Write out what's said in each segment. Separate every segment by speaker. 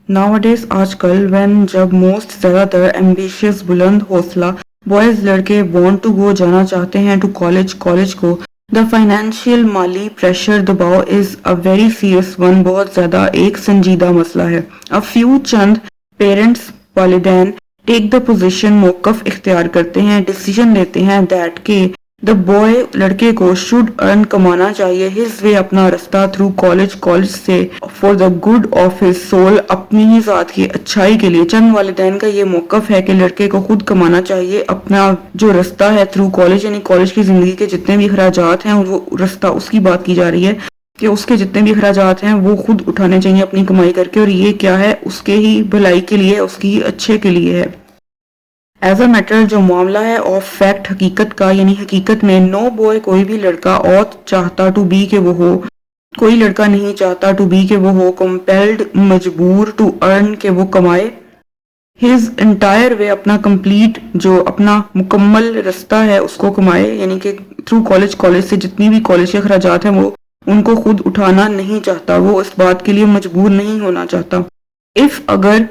Speaker 1: Nowadays آج کل جب موسٹ زیادہ تر ایمبیشیس بلند حوصلہ بوائز لڑکے وانٹ ٹو گو جانا چاہتے ہیں ٹو کالج کو دا فائنینشیل مالی پریشر دباؤ از اے ویری سیریس ون، بہت زیادہ ایک سنجیدہ مسئلہ ہے. چند پیرنٹس والدین ٹیک دا پوزیشن موقف اختیار کرتے ہیں، ڈیسیژن لیتے ہیں دیٹ کہ دا بوائے لڑکے کو شوڈ ارن کمانا چاہیے ہز وے اپنا رستہ تھرو کالج سے for the good of his civil, اپنی ہی ذات کی اچھائی کے لیے. چند والدین کا یہ موقف ہے کہ لڑکے کو خود کمانا چاہیے، اپنا جو رستہ ہے تھرو کالج یعنی کالج کی زندگی کے جتنے بھی اخراجات ہیں وہ رستہ اس کی بات کی جا رہی ہے کہ اس کے جتنے بھی اخراجات ہیں وہ خود اٹھانے چاہیے اپنی کمائی کر کے، اور یہ کیا ہے اس کے ہی بھلائی کے لیے، اس کی اچھے کے لیے ہے. ایز اے میٹر جو معاملہ ہے آف فیکٹ حقیقت کا، یعنی حقیقت میں نو بوائے کوئی بھی لڑکا اوت چاہتا ٹو بی کہ وہ ہو، کوئی لڑکا نہیں چاہتا ٹو بی کہ وہ ہو کمپیلڈ مجبور ٹو ارن کہ وہ کمائے ہز انٹائر وے اپنا کمپلیٹ جو اپنا مکمل رستہ ہے اس کو کمائے، یعنی کہ تھرو کالج سے جتنی بھی کالج کے اخراجات ہیں وہ ان کو خود اٹھانا نہیں چاہتا، وہ اس بات کے لیے مجبور نہیں ہونا چاہتا. اف اگر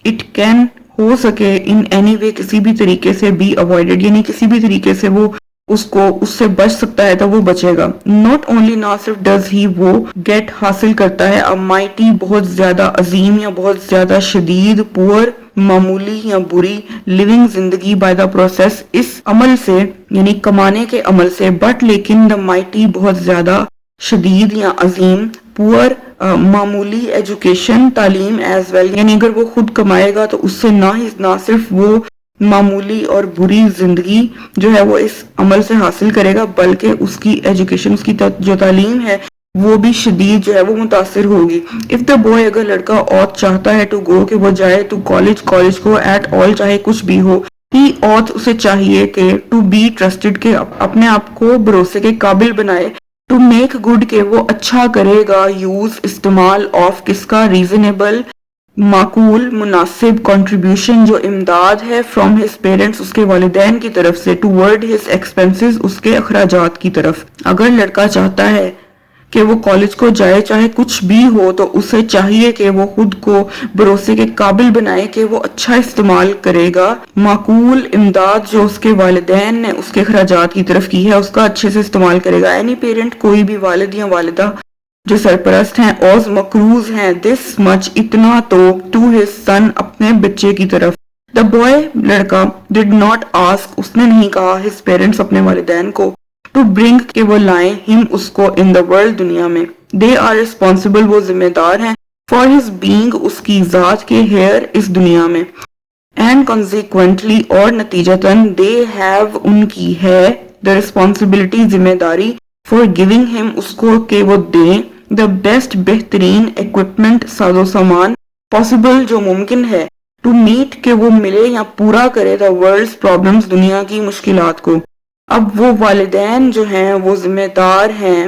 Speaker 1: اٹ کین ہو سکے ان اینی وے کسی بھی طریقے سے بی اوائڈیڈ، یعنی کسی بھی طریقے سے وہ اس سے بچ سکتا ہے تو وہ بچے گا. ناٹ اونلی نہ صرف ڈز ہی وہ گیٹ حاصل کرتا ہے مائٹی بہت زیادہ عظیم یا بہت زیادہ شدید، پور معمولی یا بری لیونگ زندگی بائی دا پروسیس اس عمل سے یعنی کمانے کے عمل سے، بٹ لیکن دا مائٹی بہت زیادہ شدید یا عظیم، پور معمولی ایجوکیشن تعلیم ایز ویل، یعنی اگر وہ خود کمائے گا تو اس سے نہ صرف وہ معمولی اور بری زندگی جو ہے وہ اس عمل سے حاصل کرے گا بلکہ اس کی ایجوکیشن، اس کی جو تعلیم ہے وہ بھی شدید جو ہے وہ متاثر ہوگی. اف دا بوائے اگر لڑکا اوت چاہتا ہے ٹو گو کہ وہ جائے ٹو کالج کو ایٹ آل چاہے کچھ بھی ہو، ہی اوت اسے چاہیے کہ ٹو بی ٹرسٹڈ کہ اپنے آپ کو بھروسے کے قابل بنائے، ٹو میک گڈ کہ وہ اچھا کرے گا، یوز استعمال آف کس کا ریزنیبل معقول مناسب کنٹریبیوشن جو امداد ہے فرام ہز پیرنٹس اس کے والدین کی طرف سے، ٹو ورڈ ہز ایکسپینسز اس کے اخراجات کی طرف. اگر لڑکا چاہتا ہے کہ وہ کالج کو جائے چاہے کچھ بھی ہو تو اسے چاہیے کہ وہ خود کو بھروسے کے قابل بنائے کہ وہ اچھا استعمال کرے گا معقول امداد جو اس کے والدین نے اس کے اخراجات کی طرف کی ہے اس کا اچھے سے استعمال کرے گا. اینی پیرنٹ کوئی بھی والد یا والدہ جو سرپرست ہیں اوز مقروض ہیں دس مچ اتنا تو ٹو ہز سن اپنے بچے کی طرف. دا بوائے لڑکا ڈڈ ناٹ آسک اس نے نہیں کہا ہز پیرنٹس اپنے والدین کو ٹو برنگ کہ وہ لائیں ہم اس کو ان دا ورلڈ دنیا میں، دے آر ریسپانسبل وہ ذمہ دار ہیں فار ہز بینگ اس کی ذات کے ہیئر اس دنیا میں، اینڈ کنسیکوینٹلی اور نتیجتاً دے ہیو ان کی ہے دا ریسپانسبلٹی ذمہ داری فار گیونگ ہم اس کو کہ وہ دیں دا بیسٹ بہترین ایکوپمنٹ ساز و سامان پاسبل جو ممکن ہے ٹو میٹ کہ وہ ملے یا پورا کرے دا ورلڈز پرابلمز دنیا کی مشکلات کو. اب وہ والدین جو ہیں وہ ذمہ دار ہیں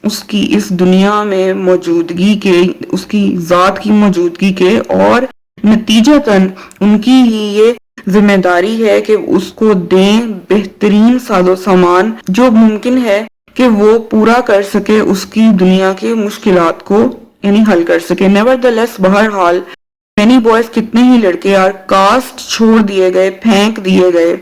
Speaker 1: اس کی اس دنیا میں موجودگی کے، اس کی ذات کی موجودگی کے، اور نتیجتاً ان کی ہی یہ ذمہ داری ہے کہ اس کو دیں بہترین ساز و سامان جو ممکن ہے کہ وہ پورا کر سکے اس کی دنیا کی مشکلات کو، یعنی حل کر سکے. نیورتھلیس بہرحال مینی بوائز کتنے ہی لڑکے آر کاسٹ چھوڑ دیے گئے، پھینک دیے گئے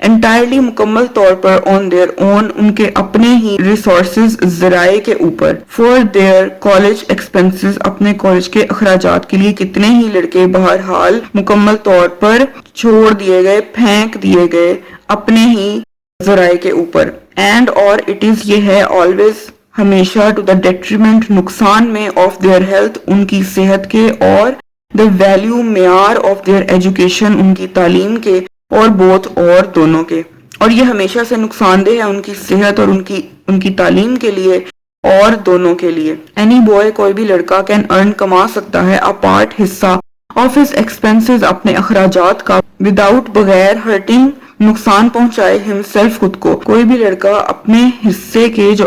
Speaker 1: انٹائرلی مکمل طور پر آن دیئر اون ان کے اپنے ہی ریسورسز ذرائع کے اوپر، فار دیئر کالج ایکسپینسز اپنے کالج کے اخراجات کے لیے کتنے ہی لڑکے بہرحال مکمل طور پر چھوڑ دیے گئے، پھینک دیے گئے اپنے ہی ذرائع کے اوپر. اینڈ اور اٹ از یہ ہے آلویز ہمیشہ ٹو دا ڈیٹریمنٹ نقصان میں آف دیئر ہیلتھ ان کی صحت کے، اور دا ویلیو معیار آف دیئر ایجوکیشن ان کی تعلیم کے، اور بوتھ اور دونوں کے، اور یہ ہمیشہ سے نقصان دہ ہے ان کی صحت اور ان کی تعلیم کے لیے اور دونوں کے لیے. اینی بوائے کوئی بھی لڑکا کین ارن کما سکتا ہے پارٹ حصہ آف ہز ایکسپینسز اپنے اخراجات کا، وداؤٹ بغیر ہرٹنگ نقصان پہنچائے ہم سیلف خود کو. کوئی بھی لڑکا اپنے حصے کے جو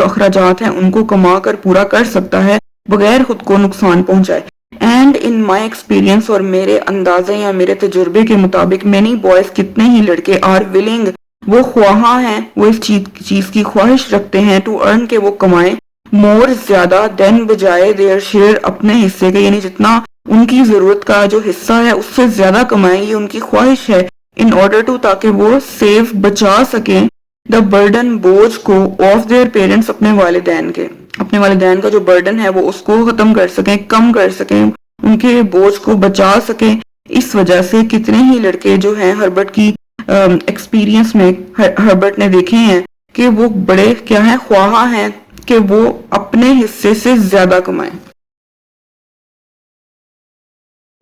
Speaker 1: اخراجات ہیں ان کو کما کر پورا کر سکتا ہے بغیر خود کو نقصان پہنچائے. اینڈ ان مائی ایکسپیرینس اور میرے اندازے یا میرے تجربے کے مطابق مینی بوائز کتنے ہی لڑکے آر ولنگ وہ خواہاں ہیں، وہ اس چیز کی خواہش رکھتے ہیں ٹو ارن کہ وہ کمائیں مور زیادہ دین بجائے دیئر شیئر اپنے حصے کے، یعنی جتنا ان کی ضرورت کا جو حصہ ہے اس سے زیادہ کمائیں، یہ ان کی خواہش ہے، ان آرڈر ٹو تاکہ وہ سیو بچا سکیں دا برڈن بوجھ کو آف دیئر پیرنٹس اپنے والدین کے، اپنے والدین کا جو برڈن ہے وہ اس کو ختم کر سکیں، کم کر سکیں، ان کے بوجھ کو بچا سکیں۔ اس وجہ سے کتنے ہی لڑکے جو ہیں ہربرٹ کی ایکسپیرینس میں ہربرٹ نے دیکھے ہیں کہ وہ بڑے کیا ہیں، خواہاں ہیں کہ وہ اپنے حصے سے زیادہ کمائیں۔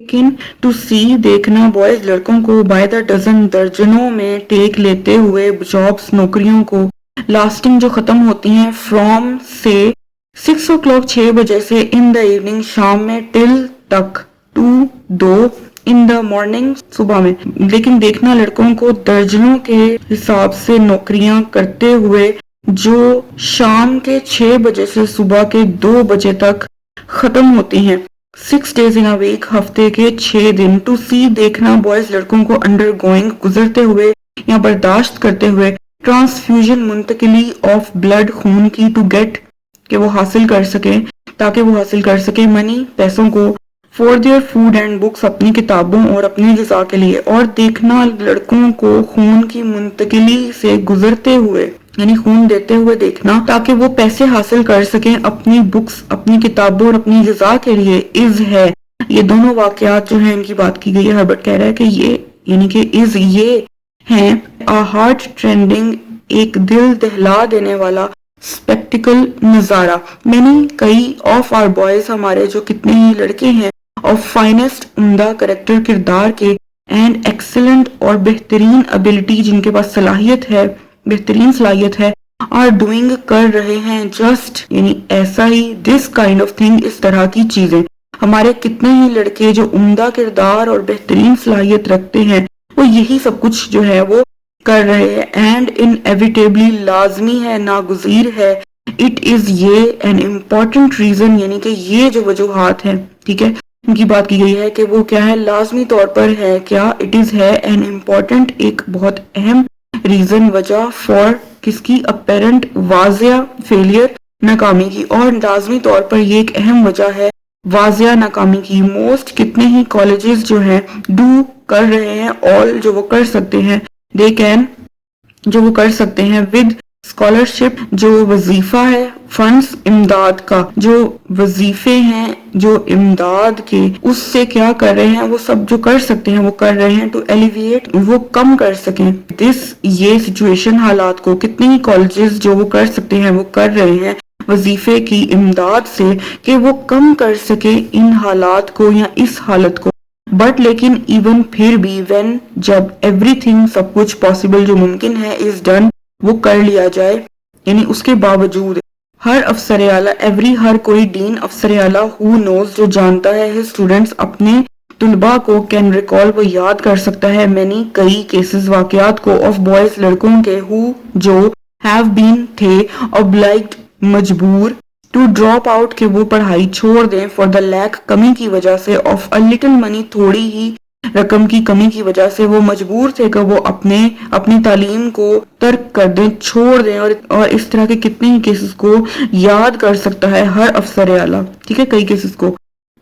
Speaker 1: لیکن ٹو سی دیکھنا بوائز لڑکوں کو بائی دا ڈزن درجنوں میں ٹیک لیتے ہوئے جابس نوکریوں کو لاسٹنگ جو ختم ہوتی ہیں فرام سے 6 o'clock 6 بجے سے ان دا ایوننگ شام میں ٹل تک 2 ان دا مارننگ صبح میں، لیکن دیکھنا لڑکوں کو درجنوں کے حساب سے نوکریاں کرتے ہوئے جو شام کے 6 بجے سے صبح کے 2 بجے تک ختم ہوتی ہیں، 6 days in a week ہفتے کے 6 دن۔ ٹو سی دیکھنا بوائز لڑکوں کو انڈر گوئنگ گزرتے ہوئے یا برداشت کرتے ہوئے ٹرانسفیوژن منتقلی آف بلڈ خون کی ٹو گیٹ کہ وہ حاصل کر سکیں، تاکہ وہ حاصل کر سکیں منی پیسوں کو for their food and books اپنی کتابوں اور اپنی غذا کے لیے، اور دیکھنا لڑکوں کو خون کی منتقلی سے گزرتے ہوئے یعنی خون دیتے ہوئے دیکھنا تاکہ وہ پیسے حاصل کر سکیں اپنی بکس اپنی کتابوں اور اپنی غذا کے لیے از ہے۔ یہ دونوں واقعات جو ہیں ان کی بات کی گئی ہے، ہربرٹ کہہ رہا ہے کہ یہ یعنی کہ از یہ ہیں ہارٹ ٹرینڈنگ ایک دل دہلا دینے والا اسپیکٹیکل نظارہ، کئی آف آر بوائز ہمارے جو کتنے ہی لڑکے ہیں آف فائنسٹ عمدہ کریکٹر کردار کے اینڈ ایکسلنٹ اور بہترین ابیلٹی جن کے پاس صلاحیت ہے بہترین صلاحیت ہے آر ڈوئنگ کر رہے ہیں جسٹ یعنی ایسا ہی دس کائنڈ آف تھنگ اس طرح کی چیزیں، ہمارے کتنے ہی لڑکے جو عمدہ کردار اور بہترین صلاحیت رکھتے ہیں وہ یہی سب کچھ جو ہے وہ کر رہے ہیں، اینڈ انیویٹیبلی لازمی ہے ناگزیر ہے، اٹ از یہ این امپورٹنٹ ریزن یعنی کہ یہ جو وجوہات ہیں ٹھیک ہے ان کی بات کی گئی ہے کہ وہ کیا ہے لازمی طور پر ہے کیا اٹ از ہے این امپورٹنٹ ایک بہت اہم ریزن وجہ فار کس کی اپیرنٹ واضح فیلئر ناکامی کی، اور لازمی طور پر یہ ایک اہم وجہ ہے واضح ناکامی کی۔ موسٹ کتنے ہی کالجز جو ہیں ڈو کر رہے ہیں آل جو وہ کر سکتے ہیں دے کین جو وہ کر سکتے ہیں ود اسکالرشپ جو وظیفہ ہے فنڈز امداد کا جو وظیفے ہیں جو امداد کے اس سے کیا کر رہے ہیں وہ سب جو کر سکتے ہیں وہ کر رہے ہیں ٹو ایلیویٹ وہ کم کر سکیں دس یہ سچویشن حالات کو، کتنے ہی کالجز جو وہ کر سکتے ہیں وہ کر رہے ہیں وظیفے کی امداد سے کہ وہ کم کر سکے ان حالات کو یا اس حالت کو، بٹ لیکن ایون پھر بھی وین جب ایوری تھنگ سب کچھ پاسبل جو ممکن ہے از ڈن وہ کر لیا جائے یعنی اس کے باوجود ہر افسر اعلیٰ ایوری ہر کوئی ڈین افسر اعلیٰ ہو نوز جو جانتا ہے ہز اسٹوڈنٹس اپنے طلباء کو کین ریکال وہ یاد کر سکتا ہے مینی کئی کیسز واقعات کو آف بوائز لڑکوں کے ہو جو ہیو بین تھے obliged مجبور ٹو ڈراپ آؤٹ کہ وہ پڑھائی چھوڑ دیں فار دا لیک کمی کی وجہ سے آف a little money تھوڑی ہی رقم کی کمی کی وجہ سے وہ مجبور تھے کہ وہ اپنی تعلیم کو ترک کر دیں چھوڑ دیں، اور اس طرح کے کتنے ہی کیسز کو یاد کر سکتا ہے ہر افسر اعلیٰ ٹھیک ہے کئی کیسز کو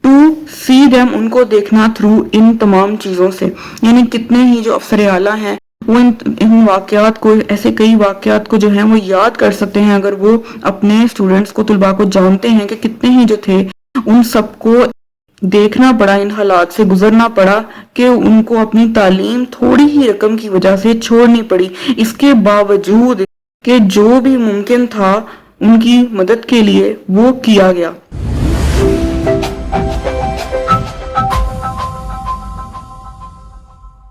Speaker 1: ٹو سی دیم ان کو دیکھنا تھرو ان تمام چیزوں سے، یعنی کتنے ہی جو افسر اعلیٰ ہیں وہ ان واقعات کو ایسے کئی واقعات کو جو ہیں وہ یاد کر سکتے ہیں اگر وہ اپنے اسٹوڈنٹس کو طلباء کو جانتے ہیں کہ کتنے ہی جو تھے ان سب کو دیکھنا پڑا ان حالات سے گزرنا پڑا کہ ان کو اپنی تعلیم تھوڑی ہی رقم کی وجہ سے چھوڑنی پڑی، اس کے باوجود کہ جو بھی ممکن تھا ان کی مدد کے لیے وہ کیا گیا۔